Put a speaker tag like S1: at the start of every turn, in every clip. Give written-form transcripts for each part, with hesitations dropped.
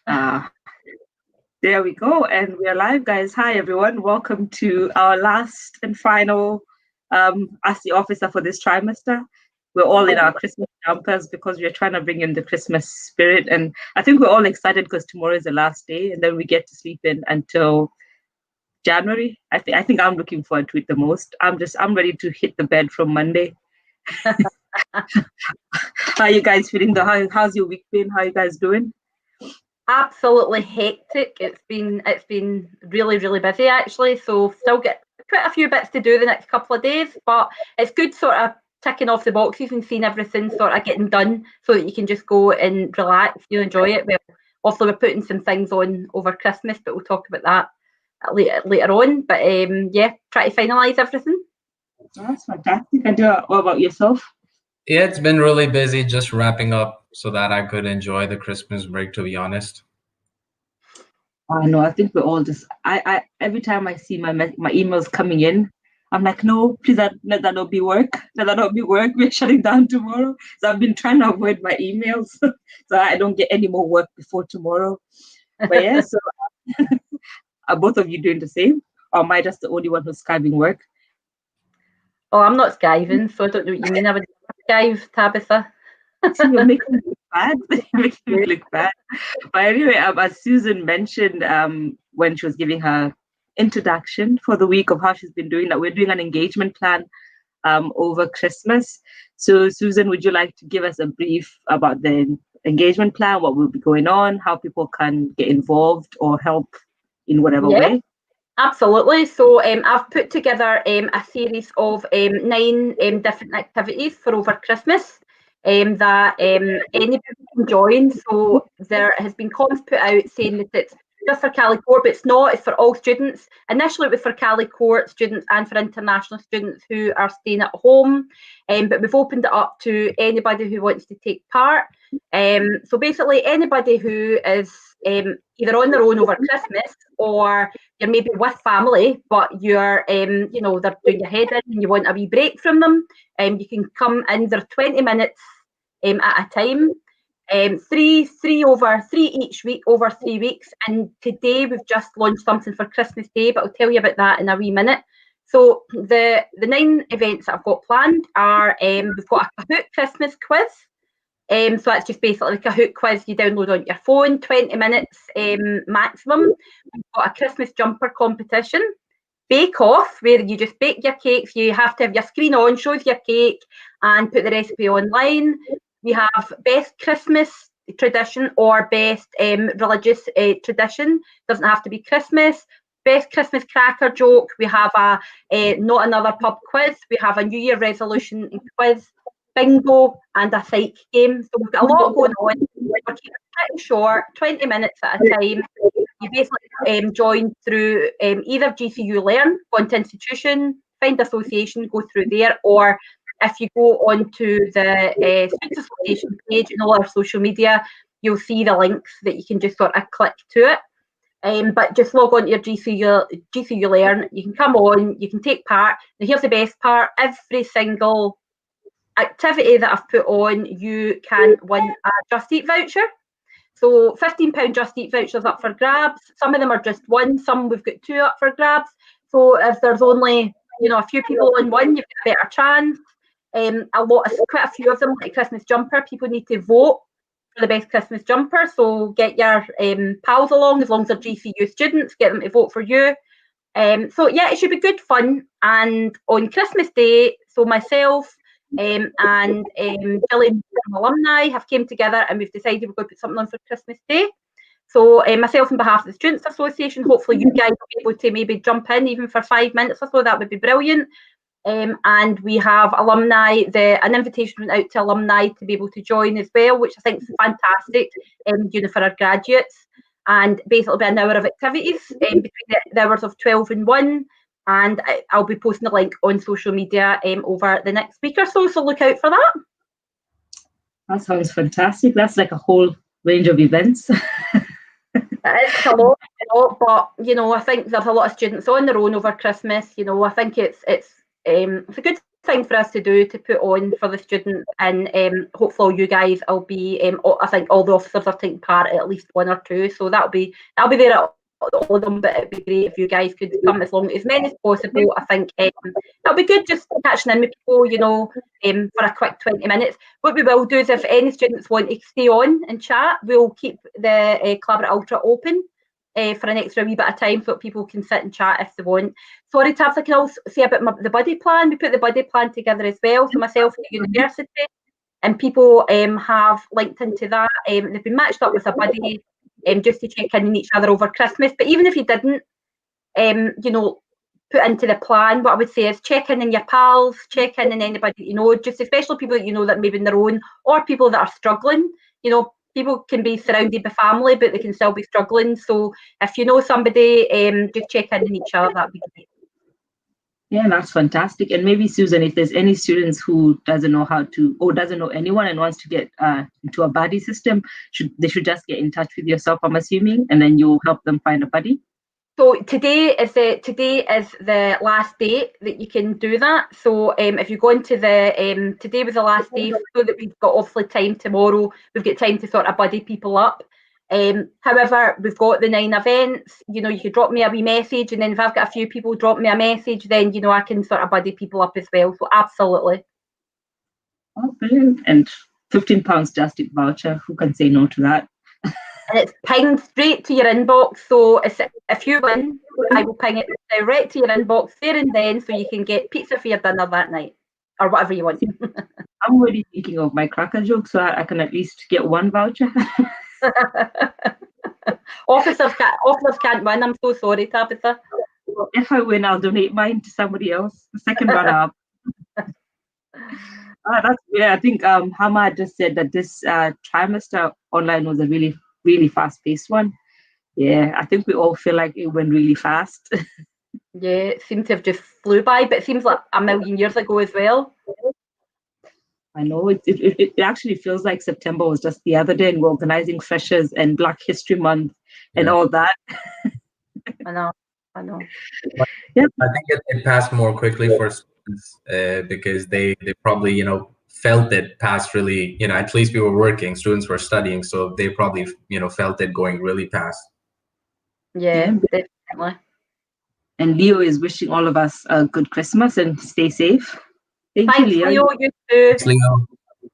S1: Uh, there we go. And we're live, guys. Hi, everyone. Welcome to our last and final Ask the Officer for this trimester. We're all in our Christmas jumpers because we're trying to bring in the Christmas spirit. And I think we're all excited because tomorrow is the last day and then we get to sleep in until January. I think I'm looking forward to it the most. I'm ready to hit the bed from Monday. How are you guys feeling? How's your week been? How are you guys doing?
S2: Absolutely hectic. It's been really busy actually. So still get quite a few bits to do the next couple of days, but it's good sort of ticking off the boxes and seeing everything sort of getting done so that you can just go and relax. You enjoy it. Well, also we're putting some things on over Christmas, but we'll talk about that later on. But yeah, try to finalise everything.
S1: Oh, that's fantastic. And what about yourself?
S3: Yeah, it's been really busy just wrapping up so that I could enjoy the Christmas break, to be honest.
S1: I know. I think we're all just. I every time I see my emails coming in, I'm like, no, please let that not be work. Let that not be work. We're shutting down tomorrow. So I've been trying to avoid my emails so I don't get any more work before tomorrow. But yeah, so are both of you doing the same, or am I just the only one who's skiving work?
S2: Oh, I'm not skiving, so I don't know what you mean. I would skive, Tabitha.
S1: See, you're making me look bad. You're making me look bad. But anyway, as Susan mentioned when she was giving her introduction for the week of how she's been doing, that we're doing an engagement plan over Christmas. So Susan, would you like to give us a brief about the engagement plan, what will be going on, how people can get involved or help in whatever way?
S2: Absolutely. So I've put together a series of 9 different activities for over Christmas that anybody can join. So there has been comms put out saying that it's just for Cali Court, but it's not. It's for all students. Initially, it was for Cali Court students and for international students who are staying at home. But we've opened it up to anybody who wants to take part. So basically, anybody who is either on their own over Christmas or you're maybe with family, but you're, they're doing your head in and you want a wee break from them, you can come in. They're 20 minutes at a time. Three each week over 3 weeks. And today we've just launched something for Christmas Day, but I'll tell you about that in a wee minute. So the 9 events that I've got planned are we've got a Kahoot Christmas quiz. So that's just basically a Kahoot quiz you download on your phone, 20 minutes maximum. We've got a Christmas jumper competition. Bake Off, where you just bake your cakes. You have to have your screen on, shows your cake, and put the recipe online. We have Best Christmas Tradition or Best Religious Tradition. Doesn't have to be Christmas. Best Christmas Cracker Joke. We have a Not Another Pub quiz. We have a New Year resolution and quiz. Bingo and a psych game. So we've got a lot going on. We're keeping it pretty short, 20 minutes at a time. You basically join through either GCU Learn, go into institution, find association, go through there, or if you go onto the Students Association page and all our social media, you'll see the links that you can just sort of click to it. But just log on to your GCU Learn, you can come on, you can take part. Now here's the best part, every single activity that I've put on, you can win a Just Eat voucher. So £15 Just Eat vouchers up for grabs. Some of them are just one, some we've got 2 up for grabs. So if there's only a few people on one, you've got a better chance. Quite a few of them, like Christmas jumper, people need to vote for the best Christmas jumper. So get your pals along, as long as they're GCU students, get them to vote for you. So yeah, it should be good fun. And on Christmas Day, so myself and Gillian alumni have came together and we've decided we're going to put something on for Christmas Day. So myself on behalf of the Students Association, hopefully you guys will be able to maybe jump in even for 5 minutes or so. That would be brilliant. And we have alumni, an invitation went out to alumni to be able to join as well, which I think is fantastic for our graduates. And basically be an hour of activities between the hours of 12 and 1. And I'll be posting a link on social media over the next week or so. So look out for that.
S1: That sounds fantastic. That's like a whole range of events.
S2: It's a lot, but I think there's a lot of students on their own over Christmas. I think it's it's a good thing for us to do, to put on for the students, and hopefully you guys will be, I think all the officers are taking part at least one or two, so that'll be there at all of them, but it'd be great if you guys could come as many as possible. I think it'll be good just catching in with people, you know, for a quick 20 minutes. What we will do is, if any students want to stay on and chat, we'll keep the Collaborate Ultra open for an extra wee bit of time so that people can sit and chat if they want. Sorry, Tabitha, can I also say about the buddy plan? We put the buddy plan together as well. So myself and the university, and people have linked into that. They've been matched up with a buddy just to check in on each other over Christmas. But even if you didn't, you know, put into the plan, what I would say is check in on your pals, check in on anybody that you know, just especially people that you know that maybe on their own, or people that are struggling. You know, people can be surrounded by family, but they can still be struggling. So if you know somebody, just check in on each other. That'd be great.
S1: Yeah, that's fantastic. And maybe, Susan, if there's any students who doesn't know how to, or doesn't know anyone and wants to get into a buddy system, they should just get in touch with yourself, I'm assuming, and then you'll help them find a buddy.
S2: So today is the last date that you can do that. So if you go into the today was the last day, so that we've got obviously time tomorrow. We've got time to sort of buddy people up. However, we've got the 9 events. You know, you could drop me a wee message, and then if I've got a few people drop me a message, then you know I can sort of buddy people up as well. So absolutely.
S1: Oh, brilliant! And £15 Just voucher. Who can say no to that?
S2: And it's pinged straight to your inbox. So if you win, I will ping it direct to your inbox there and then, so you can get pizza for your dinner that night, or whatever you want.
S1: I'm already thinking of my cracker joke, so I can at least get one voucher.
S2: Officers can't win. I'm so sorry, Tabitha.
S1: If I win, I'll donate mine to somebody else. The second runner up. I think Hamad just said that this trimester online was a really fast-paced one. Yeah, I think we all feel like it went really fast.
S2: Yeah, it seemed to have just flew by, but it seems like a million years ago as well.
S1: I know it actually feels like September was just the other day, and we're organizing Freshers and Black History Month and all that.
S2: I know.
S3: Yeah, I think it passed more quickly for students because they probably, you know, felt it pass really, you know, at least we were working, students were studying, so they probably, you know, felt it going really fast.
S2: Yeah, definitely.
S1: And Leo is wishing all of us a good Christmas and stay safe.
S2: Thanks, Leo. You too.
S3: Thanks, Leo.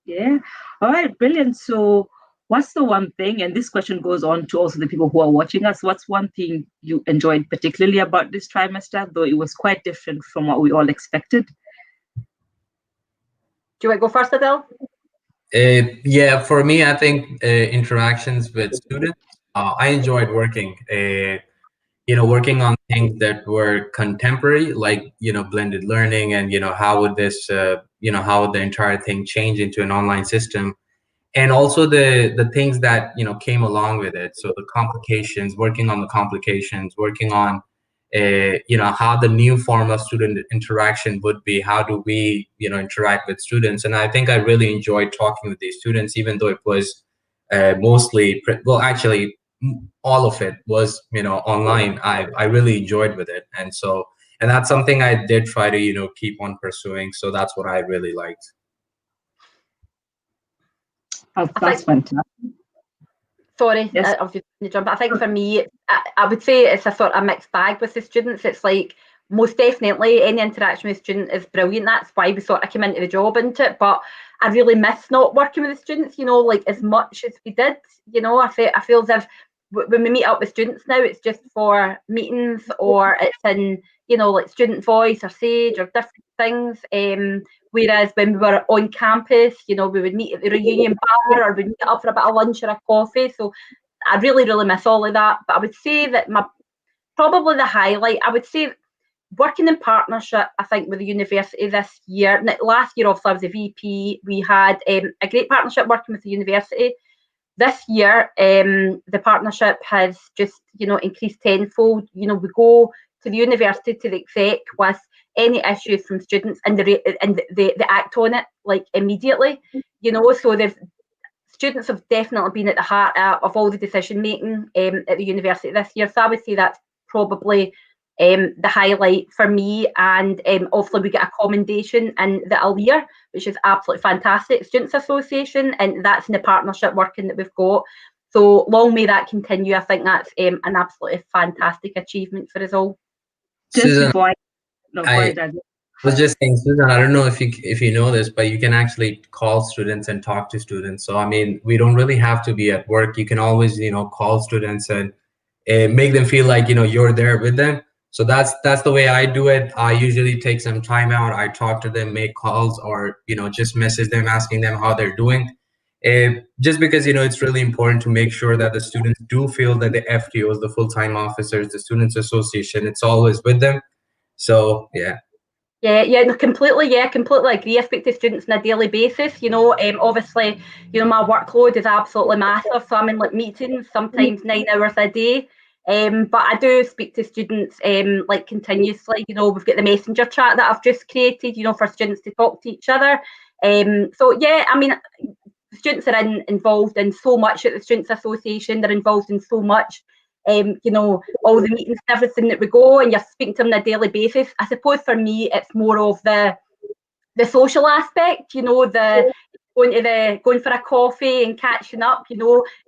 S1: Yeah. All right, brilliant. So what's the one thing, and this question goes on to also the people who are watching us, what's one thing you enjoyed particularly about this trimester, though it was quite different from what we all expected?
S2: Do you want to go first, Adele?
S3: Yeah, for me, I think interactions with students. I enjoyed working, you know, working on things that were contemporary, like, you know, blended learning, and, you know, how would this, you know, how would the entire thing change into an online system, and also the things that, you know, came along with it. So the complications, working on the complications, working on you know, how the new form of student interaction would be. How do we, you know, interact with students? And I think I really enjoyed talking with these students, even though it was mostly, well, actually all of it was, you know, online. I really enjoyed with it, and that's something I did try to, you know, keep on pursuing. So that's what I really liked.
S1: That's fantastic.
S2: Sorry,
S1: yes.
S2: I was just going to jump. I think for me, I would say it's a sort of mixed bag with the students. It's like, most definitely any interaction with a student is brilliant. That's why we sort of came into the job into it. But I really miss not working with the students, you know, like as much as we did. You know, I feel as if when we meet up with students now, it's just for meetings, or it's in, you know, like Student Voice or Sage or different things. Whereas when we were on campus, you know, we would meet at the reunion bar, or we'd meet up for a bit of lunch or a coffee. So I really, really miss all of that. But I would say that probably the highlight, I would say working in partnership, I think, with the university this year. Last year, obviously, I was a VP. We had a great partnership working with the university. This year, the partnership has just, you know, increased tenfold. You know, we go to the university, to the exec, with any issues from students, and they act on it like immediately. You know, so students have definitely been at the heart of all the decision making at the university this year. So I would say that's probably the highlight for me. And obviously we get a commendation in the Alir, which is absolutely fantastic, Students Association, and that's in the partnership working that we've got. So long may that continue. I think that's an absolutely fantastic achievement for us all.
S1: Just
S3: Susan,
S1: before go ahead,
S3: I was just saying, Susan, I don't know if you know this, but you can actually call students and talk to students. So I mean, we don't really have to be at work. You can always, call students and make them feel like you're there with them. So that's the way I do it. I usually take some time out. I talk to them, make calls, or just message them, asking them how they're doing. Just because it's really important to make sure that the students do feel that the FTOs, the full-time officers, the Students Association, it's always with them. So yeah.
S2: No, completely agree. I speak to students on a daily basis. Obviously, my workload is absolutely massive, so I'm in like meetings sometimes 9 hours a day. But I do speak to students like continuously. We've got the messenger chat that I've just created, for students to talk to each other. So yeah, I mean, students are involved in so much at the Students Association. They're involved in so much. All the meetings and everything that we go, and you're speaking to them on a daily basis. I suppose for me, it's more of the social aspect, the going for a coffee and catching up, in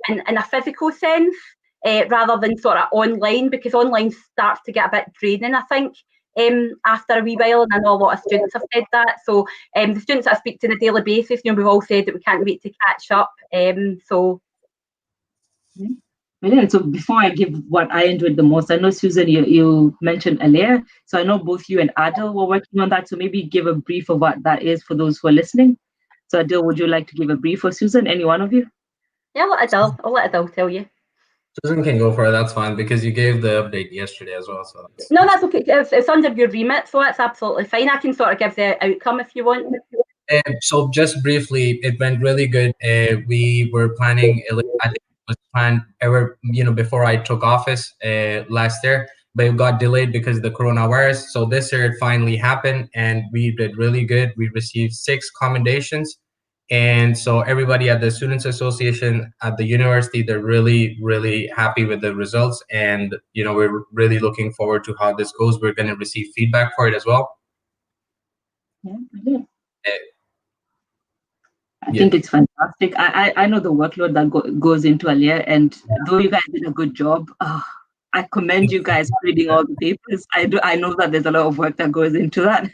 S2: a physical sense, rather than sort of online, because online starts to get a bit draining, I think, after a wee while, and I know a lot of students have said that. So the students that I speak to on a daily basis, we've all said that we can't wait to catch up.
S1: Brilliant. So before I give what I enjoyed the most, I know, Susan, you mentioned Alir. So I know both you and Adil were working on that. So maybe give a brief of what that is for those who are listening. So Adil, would you like to give a brief, or Susan, any one of you?
S2: Yeah, I'll let Adil tell you.
S3: Susan can go for it. That's fine, because you gave the update yesterday as well. So
S2: no, that's okay. It's under your remit, so that's absolutely fine. I can sort of give the outcome if you want.
S3: So just briefly, it went really good. We were planning, I think it was planned ever, before I took office last year, but it got delayed because of the coronavirus. So this year it finally happened, and we did really good. We received 6 commendations. And so everybody at the Students Association at the university, they're really, really happy with the results. And, we're really looking forward to how this goes. We're going to receive feedback for it as well.
S1: Yeah, brilliant. I think it's fantastic. I know the workload that goes into Alir, and though you guys did a good job, I commend you guys for reading all the papers. I know that there's a lot of work that goes into that.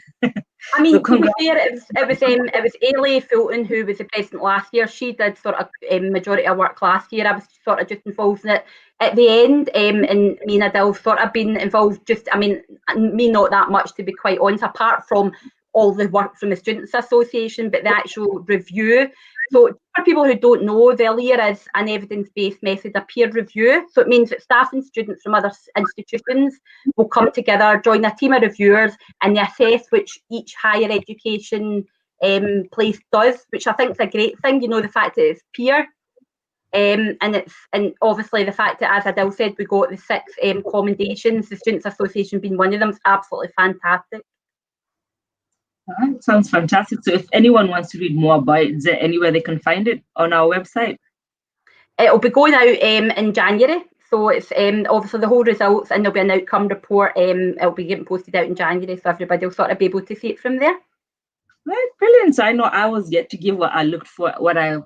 S2: I mean, to be fair, it was Ailey Fulton, who was the president last year. She did sort of majority of work last year. I was sort of just involved in it at the end, and me and Adil sort of been involved. Me not that much, to be quite honest, apart from all the work from the Students Association, but the actual review. So for people who don't know, the Alir is an evidence-based method of peer review. So it means that staff and students from other institutions will come together, join a team of reviewers, and they assess which each higher education place does, which I think is a great thing. The fact that it's peer. And obviously the fact that, as Adil said, we got the 6 commendations, the Students Association being one of them, is absolutely fantastic.
S1: Sounds fantastic. So if anyone wants to read more about it, is there anywhere they can find it on our website?
S2: It'll be going out in January. So it's obviously the whole results, and there'll be an outcome report. It'll be getting posted out in January, so everybody will sort of be able to see it from there.
S1: Right, brilliant. So I know I was yet to give what I looked for, what I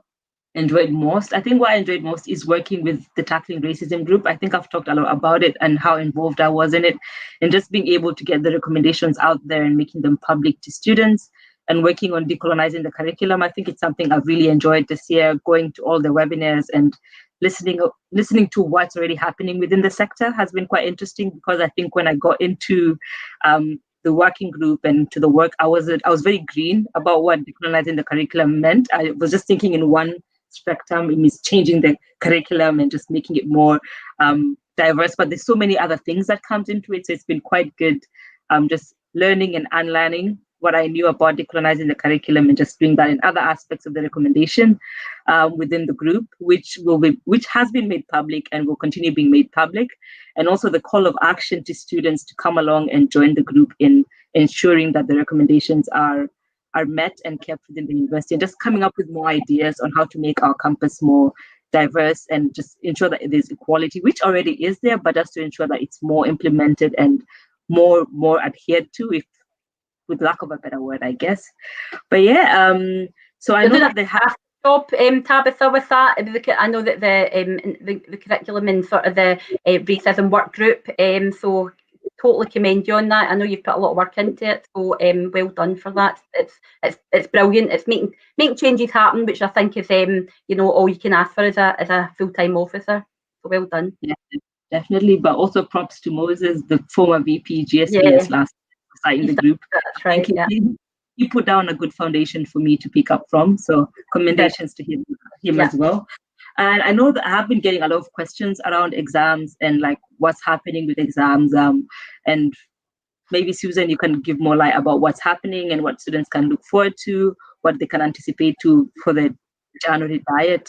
S1: enjoyed most. I think what I enjoyed most is working with the Tackling Racism group. I think I've talked a lot about it and how involved I was in it, and just being able to get the recommendations out there and making them public to students and working on decolonizing the curriculum. I think it's something I've really enjoyed this year, going to all the webinars and listening to what's already happening within the sector has been quite interesting, because I think when I got into the working group and to the work, I was very green about what decolonizing the curriculum meant. I was just thinking in one spectrum, it means changing the curriculum and just making it more diverse, but there's so many other things that comes into it. So it's been quite good just learning and unlearning what I knew about decolonizing the curriculum and just doing that in other aspects of the recommendation within the group, which has been made public and will continue being made public. And also the call of action to students to come along and join the group in ensuring that the recommendations are met and kept within the university, and just coming up with more ideas on how to make our campus more diverse and just ensure that there's equality, which already is there, but just to ensure that it's more implemented and more adhered to, if with lack of a better word, I guess. But yeah, so I know that they have
S2: job, Tabitha, with that. I know that the curriculum and sort of the racism work group, so totally commend you on that. I know you've put a lot of work into it, so well done for that. It's brilliant. It's making changes happen, which I think is all you can ask for as a full-time officer. So well done.
S1: Yeah, definitely. But also props to Moses, the former VP GSBS last night in the group.
S2: That's right.
S1: He put down a good foundation for me to pick up from. So commendations to him as well. And I know that I have been getting a lot of questions around exams and like what's happening with exams. And maybe Susan, you can give more light about what's happening and what students can look forward to, what they can anticipate for the January diet.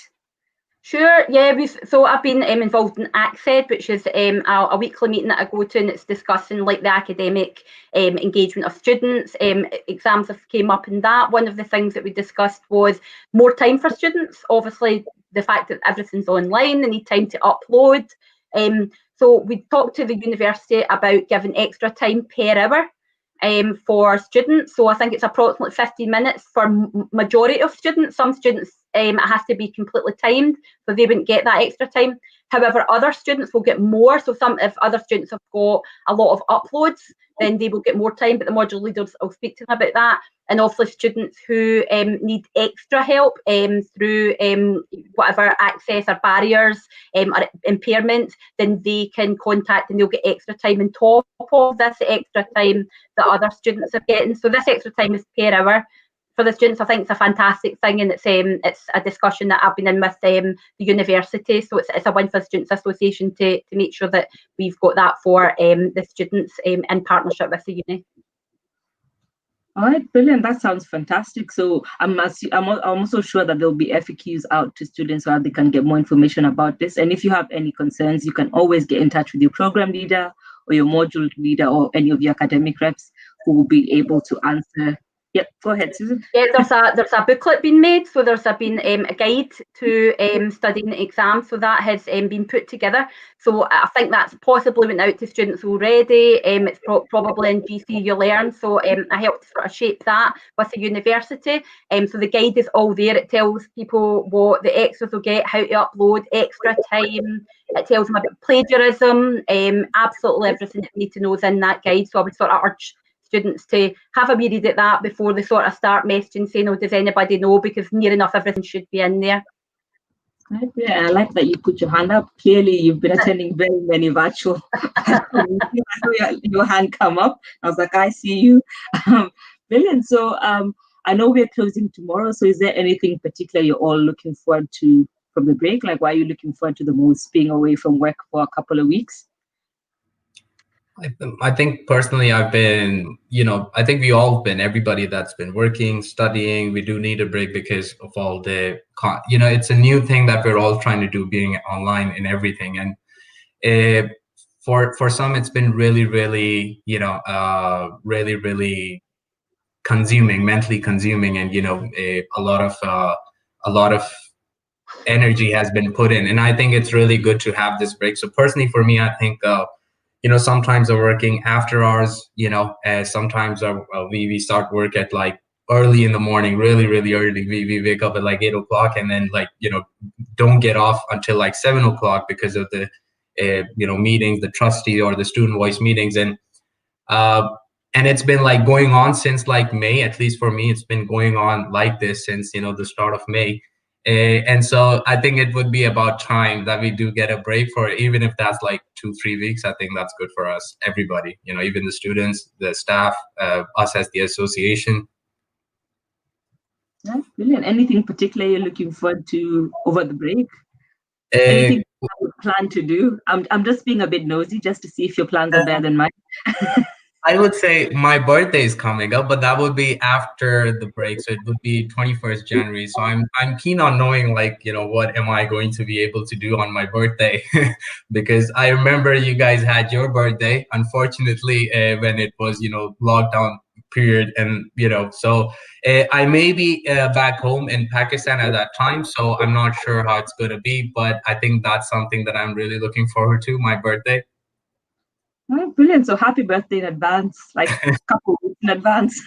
S2: Sure, yeah. So I've been involved in ACCED, which is a weekly meeting that I go to, and it's discussing like the academic engagement of students. Exams have came up in that. One of the things that we discussed was more time for students. Obviously, the fact that everything's online, they need time to upload. So we talked to the university about giving extra time per hour for students. So I think it's approximately 15 minutes for majority of students. Some students it has to be completely timed, so they wouldn't get that extra time. However, other students will get more. So if other students have got a lot of uploads, then they will get more time, but the module leaders will speak to them about that. And also students who need extra help through whatever access or barriers or impairment, then they can contact and they'll get extra time on top of this extra time that other students are getting. So this extra time is per hour. For the students, I think it's a fantastic thing, and it's a discussion that I've been in with the university. So it's a win for the Students Association to make sure that we've got that for the students in partnership with the uni.
S1: All right, brilliant. That sounds fantastic. So I'm also sure that there'll be FAQs out to students so that they can get more information about this. And if you have any concerns, you can always get in touch with your program leader or your module leader or any of your academic reps who will be able to answer. Yep, go ahead, Susan.
S2: Yeah, there's a booklet being made, so there's been a guide to studying the exam, so that has been put together. So I think that's possibly went out to students already. It's probably in GC You Learn, so I helped sort of shape that with the university. So the guide is all there. It tells people what the extras will get, how to upload, extra time. It tells them about plagiarism. Absolutely everything that you need to know is in that guide. So I would sort of urge students to have a wee read at that before they sort of start messaging saying, oh, does anybody know? Because near enough everything should be in there.
S1: Yeah, I like that you put your hand up. Clearly, you've been attending very many virtual. I saw your hand come up. I was like, I see you. Brilliant. So I know we're closing tomorrow. So is there anything particular you're all looking forward to from the break? Like, why are you looking forward to the most, being away from work for a couple of weeks?
S3: I think personally, I've been, I think we all been, everybody that's been working, studying, we do need a break because of all the, it's a new thing that we're all trying to do, being online and everything. And for some, it's been really, really, really, really consuming, mentally consuming. And, a lot of energy has been put in. And I think it's really good to have this break. So personally, for me, I think, sometimes I'm working after hours, sometimes we start work at like early in the morning, really, really early. We wake up at like 8 o'clock and then don't get off until like 7 o'clock because of the, meetings, the trustee or the student voice meetings. And it's been like going on since like May, at least for me, it's been going on like this since, the start of May. And so I think it would be about time that we do get a break for it, even if that's like 2-3 weeks. I think that's good for us, everybody, even the students, the staff, us as the association.
S1: Yeah, brilliant. Anything particular you're looking forward to over the break? Anything you plan to do? I'm just being a bit nosy just to see if your plans are better than mine.
S3: I would say my birthday is coming up, but that would be after the break. So it would be 21st January. So I'm keen on knowing what am I going to be able to do on my birthday? Because I remember you guys had your birthday, unfortunately, when it was, lockdown period. And, so I may be back home in Pakistan at that time. So I'm not sure how it's going to be, but I think that's something that I'm really looking forward to, my birthday.
S1: Oh, brilliant. So happy birthday in advance, like a couple of weeks in advance.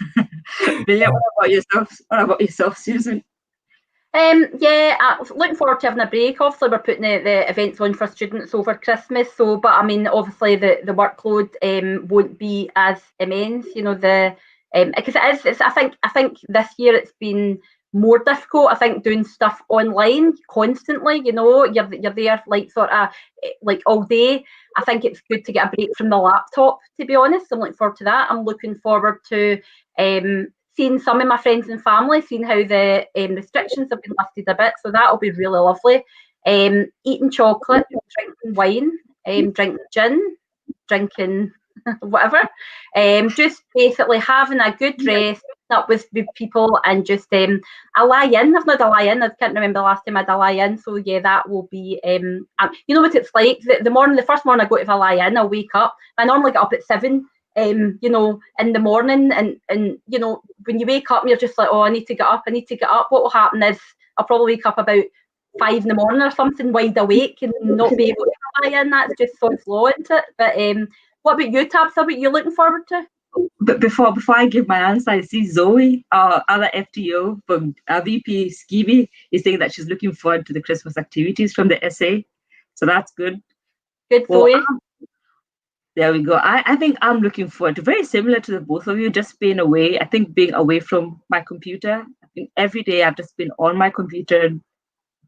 S1: Brilliant. What about yourself? What about yourself, Susan?
S2: Yeah, I'm looking forward to having a break. Obviously, we're putting the events on for students over Christmas. So, but I mean, obviously, the workload won't be as immense. You know, because it is. I think this year it's been more difficult. I think doing stuff online constantly. You know, you're there like sort of like all day. I think it's good to get a break from the laptop. To be honest, I'm looking forward to that. I'm looking forward to seeing some of my friends and family, seeing how the restrictions have been lifted a bit. So that'll be really lovely. Eating chocolate, drinking wine, drinking gin, drinking whatever. Just basically having a good rest up with people and just a lie in. I've not a lie in. I can't remember the last time I had a lie in. So yeah, that will be you know what it's like. The first morning I go to a lie in, I'll wake up. I normally get up at 7. You know, in the morning, and you know, when you wake up and you're just like, oh, I need to get up. What will happen is I'll probably wake up about 5 in the morning or something, wide awake, and not be able to lie in. That's just so slow, isn't it? But what about you, Tabs? What you looking forward to?
S1: But before I give my answer, I see Zoe, our other FTO from VP Skivy, is saying that she's looking forward to the Christmas activities from the SA. So that's good.
S2: Good,
S1: Well,
S2: Zoe.
S1: there we go. I think I'm looking forward to very similar to the both of you, just being away. I think being away from my computer. I think every day I've just been on my computer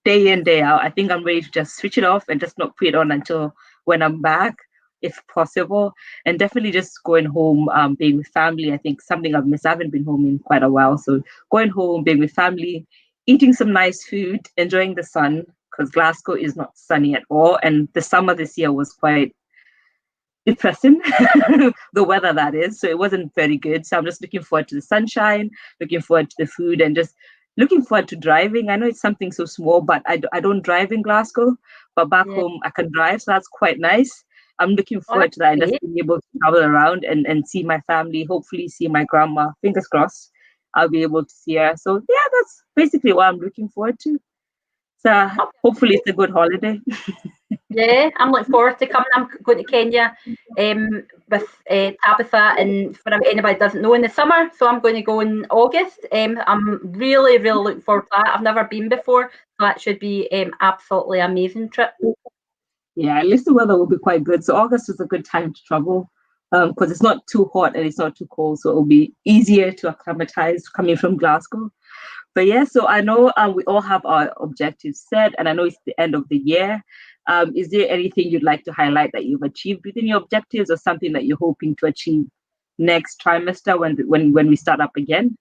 S1: day in, day out. I think I'm ready to just switch it off and just not put it on until when I'm back, if possible. And definitely just going home, being with family. I think something I've missed. I haven't been home in quite a while. So going home, being with family, eating some nice food, enjoying the sun, because Glasgow is not sunny at all. And the summer this year was quite depressing, the weather that is. So it wasn't very good. So I'm just looking forward to the sunshine, looking forward to the food, and just looking forward to driving. I know it's something so small, but I don't drive in Glasgow, but back home I can drive. So that's quite nice. I'm looking forward to that and just being able to travel around and see my family, hopefully see my grandma. Fingers crossed, I'll be able to see her. So yeah, that's basically what I'm looking forward to. So hopefully it's a good holiday.
S2: Yeah, I'm looking forward to coming. I'm going to Kenya with Tabitha, and for anybody that doesn't know, in the summer. So I'm going to go in August. I'm really, really looking forward to that. I've never been before, so that should be absolutely amazing trip.
S1: Yeah, at least the weather will be quite good. So August is a good time to travel because it's not too hot and it's not too cold. So it'll be easier to acclimatize coming from Glasgow. But yeah, so I know we all have our objectives set, and I know it's the end of the year. Is there anything you'd like to highlight that you've achieved within your objectives, or something that you're hoping to achieve next trimester when we start up again?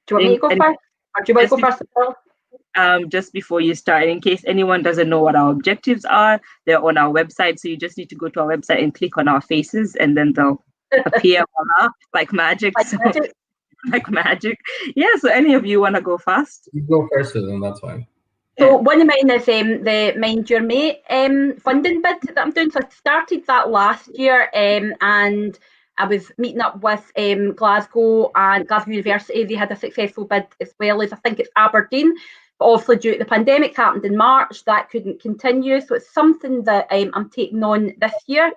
S2: Do you want me to go first? Or do you want to go first as well?
S1: Just before you start, in case anyone doesn't know what our objectives are, they're on our website. So you just need to go to our website and click on our faces, and then they'll appear like magic. Like magic. Yeah, so any of you want to go first?
S3: You go first, Susan, that's fine.
S2: So one of mine is the Mind Your Mate funding bid that I'm doing. So I started that last year, and I was meeting up with Glasgow and Glasgow University. They had a successful bid, as well as I think it's Aberdeen. But obviously, due to the pandemic happened in March, that couldn't continue. So it's something that I'm taking on this year.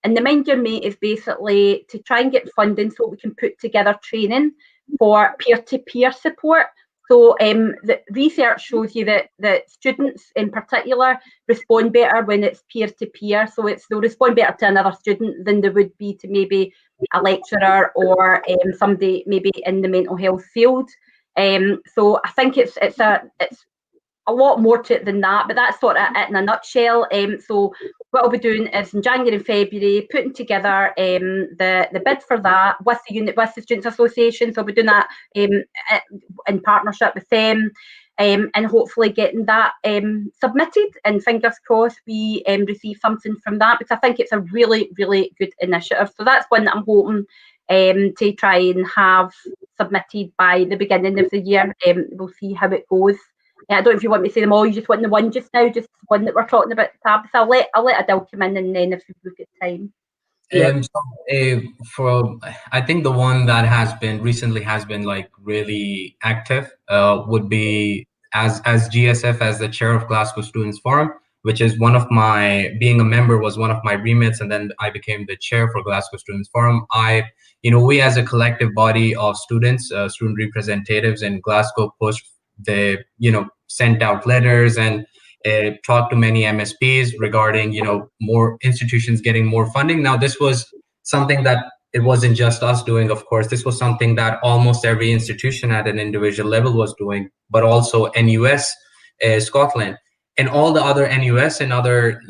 S2: And the Mind Your Mate is basically to try and get funding so we can put together training for peer-to-peer support. So the research shows you that students in particular respond better when it's peer-to-peer. So they'll respond better to another student than they would be to maybe a lecturer or somebody maybe in the mental health field. So I think it's a lot more to it than that, but that's sort of it in a nutshell. So what I'll be doing is in January and February putting together the bid for that with the Students Association. So I'll be doing that in partnership with them, and hopefully getting that submitted. And fingers crossed we receive something from that, because I think it's a really, really good initiative. So that's one that I'm hoping to try and have submitted by the beginning of the year. We'll see how it goes. Yeah, I don't know if you want me to say them all. You just want the one just now, just one that we're talking about, Tab. So I'll let Adele come in, and then if we've got time.
S3: For I think the one that recently has been like really active would be as GSF, as the chair of Glasgow Students Forum. which is being a member was one of my remits, and then I became the chair for Glasgow Students Forum. We as a collective body of students, student representatives in Glasgow, sent out letters and talked to many MSPs regarding, more institutions getting more funding. Now, this was something that it wasn't just us doing, of course. This was something that almost every institution at an individual level was doing, but also NUS, Scotland, and all the other NUS and other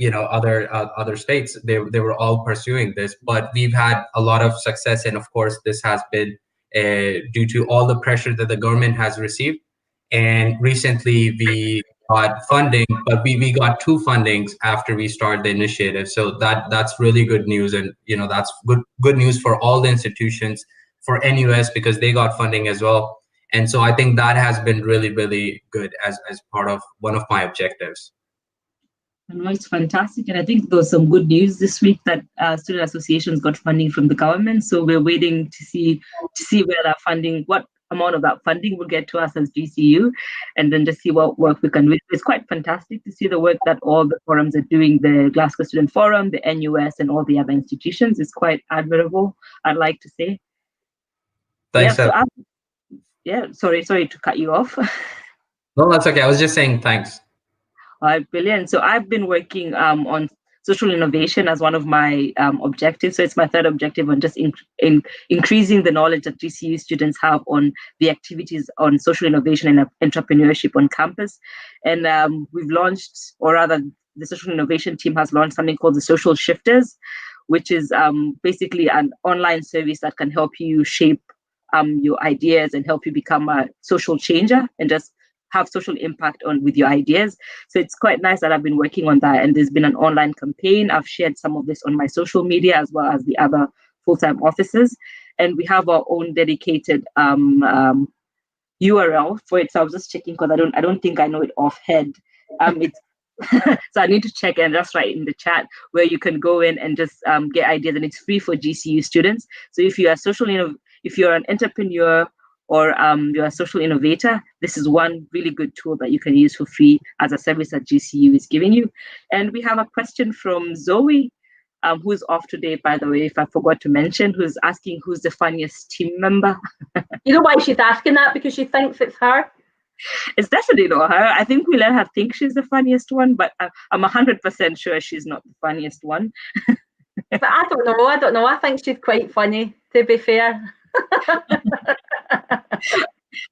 S3: states. They were all pursuing this, but we've had a lot of success, and of course, this has been due to all the pressure that the government has received. And recently, we got funding, but we got 2 fundings after we started the initiative. So that's really good news, and that's good news for all the institutions, for NUS, because they got funding as well. And so I think that has been really, really good as part of one of my objectives.
S1: No, it's fantastic, and I think there was some good news this week that student associations got funding from the government. So we're waiting to see where that funding, what amount of that funding will get to us as GCU, and then just see what work we can do. It's quite fantastic to see the work that all the forums are doing, the Glasgow Student Forum, the NUS, and all the other institutions. It's quite admirable, I'd like to say.
S3: Thanks.
S1: Sorry to cut you off.
S3: No, that's okay. I was just saying thanks.
S1: All right, brilliant. So I've been working on social innovation as one of my objectives. So it's my third objective on just increasing the knowledge that GCU students have on the activities on social innovation and entrepreneurship on campus. And we've launched, or rather the social innovation team has launched something called the Social Shifters, which is basically an online service that can help you shape your ideas and help you become a social changer and just have social impact with your ideas. So it's quite nice that I've been working on that, and there's been an online campaign. I've shared some of this on my social media as well as the other full-time officers, and we have our own dedicated URL for it. So I was just checking because I don't think I know it offhand. It's so I need to check and just write in the chat where you can go in and just get ideas, and it's free for GCU students. So if you are if you're an entrepreneur or you're a social innovator, this is one really good tool that you can use for free as a service that GCU is giving you. And we have a question from Zoe, who's off today, by the way, if I forgot to mention, who's asking who's the funniest team member.
S2: You know why she's asking that? Because she thinks it's her.
S1: It's definitely not her. I think we let her think she's the funniest one, but I'm 100% sure she's not the funniest one.
S2: But I don't know. I think she's quite funny, to be fair.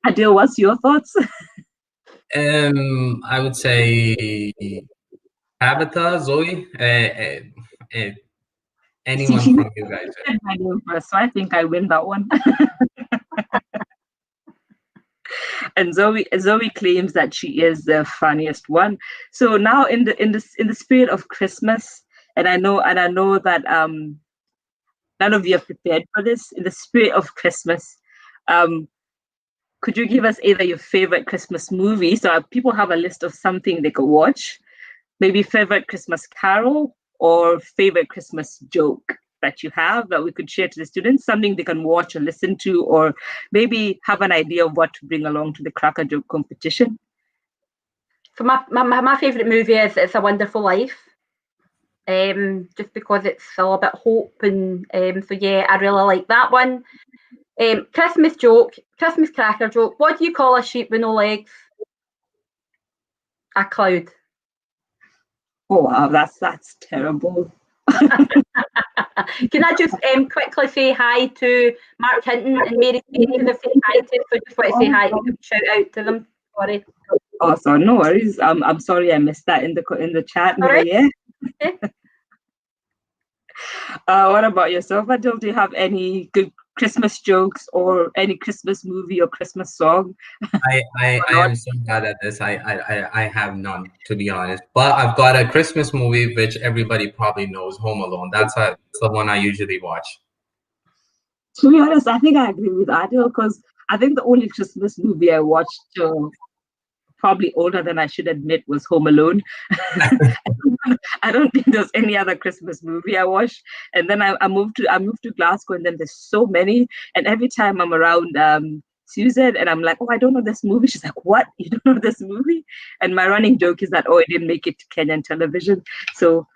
S1: Adil, what's your thoughts?
S3: I would say Tabitha, Zoe, anyone from you guys.
S1: My name first, so I think I win that one. And Zoe claims that she is the funniest one. So now in the spirit of Christmas, and I know that none of you are prepared for this. In the spirit of Christmas, could you give us either your favorite Christmas movie? So people have a list of something they could watch, maybe favorite Christmas carol or favorite Christmas joke that you have that we could share to the students, something they can watch or listen to, or maybe have an idea of what to bring along to the cracker joke competition.
S2: So my favourite movie is It's a Wonderful Life. Just because it's all about hope, and so yeah, I really like that one. Christmas joke, Christmas cracker joke. What do you call a sheep with no legs? A cloud.
S1: Oh wow, that's terrible.
S2: Can I just quickly say hi to Mark Hinton and Mary Kate, who they've said hi to? So I just want to say hi, shout out to them. Sorry.
S1: Oh, so no worries. I'm sorry I missed that in the chat.
S2: Right.
S1: Yeah. What about yourself, Adil? Do you have any good Christmas jokes or any Christmas movie or Christmas song?
S3: I am so bad at this. I have none, to be honest. But I've got a Christmas movie which everybody probably knows, Home Alone. That's the one I usually watch.
S1: To be honest, I think I agree with Adil, because I think the only Christmas movie I watched probably older than I should admit was Home Alone. I don't think there's any other Christmas movie I watched. And then I moved to Glasgow, and then there's so many. And every time I'm around Susan, and I'm like, oh, I don't know this movie. She's like, what? You don't know this movie? And my running joke is that, oh, it didn't make it to Kenyan television. So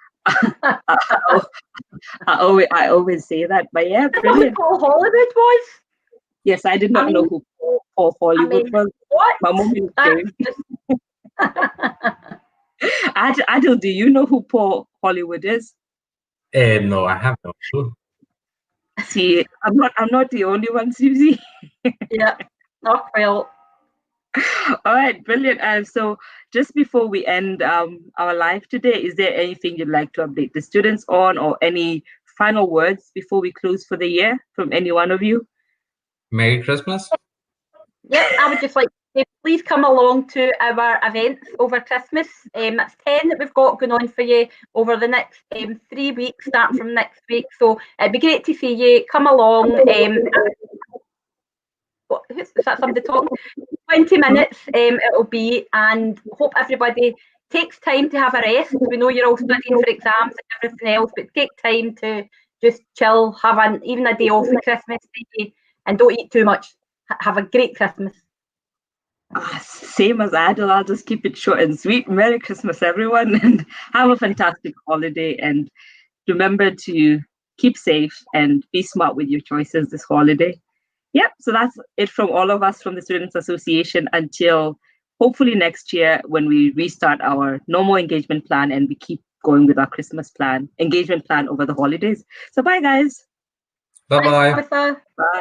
S1: I always say that. But yeah, brilliant.
S2: Paul Hollywood was?
S1: Yes, I did not know who Paul Hollywood was.
S2: What?
S1: My mom is saying. Adil, do you know who Paul Hollywood is?
S3: No, I have no clue.
S1: See, I'm not the only one, Susie.
S2: Yeah. Oh, well.
S1: All right, brilliant. So just before we end our live today, is there anything you'd like to update the students on, or any final words before we close for the year from any one of you?
S3: Merry Christmas.
S2: Yeah, I would just like to say, please come along to our events over Christmas. That's 10 that we've got going on for you over the next 3 weeks, starting from next week. So it'd be great to see you. Come along. Is that somebody talking? 20 minutes it'll be, and hope everybody takes time to have a rest. We know you're all studying for exams and everything else, but take time to just chill, have even a day off for Christmas, and don't eat too much. Have a great Christmas.
S1: Same as Adil, I'll just keep it short and sweet. Merry Christmas, everyone, and have a fantastic holiday. And remember to keep safe and be smart with your choices this holiday. Yep, so that's it from all of us from the Students Association until hopefully next year when we restart our normal engagement plan and we keep going with our Christmas engagement plan over the holidays. So bye, guys.
S3: Bye-bye.
S2: Bye.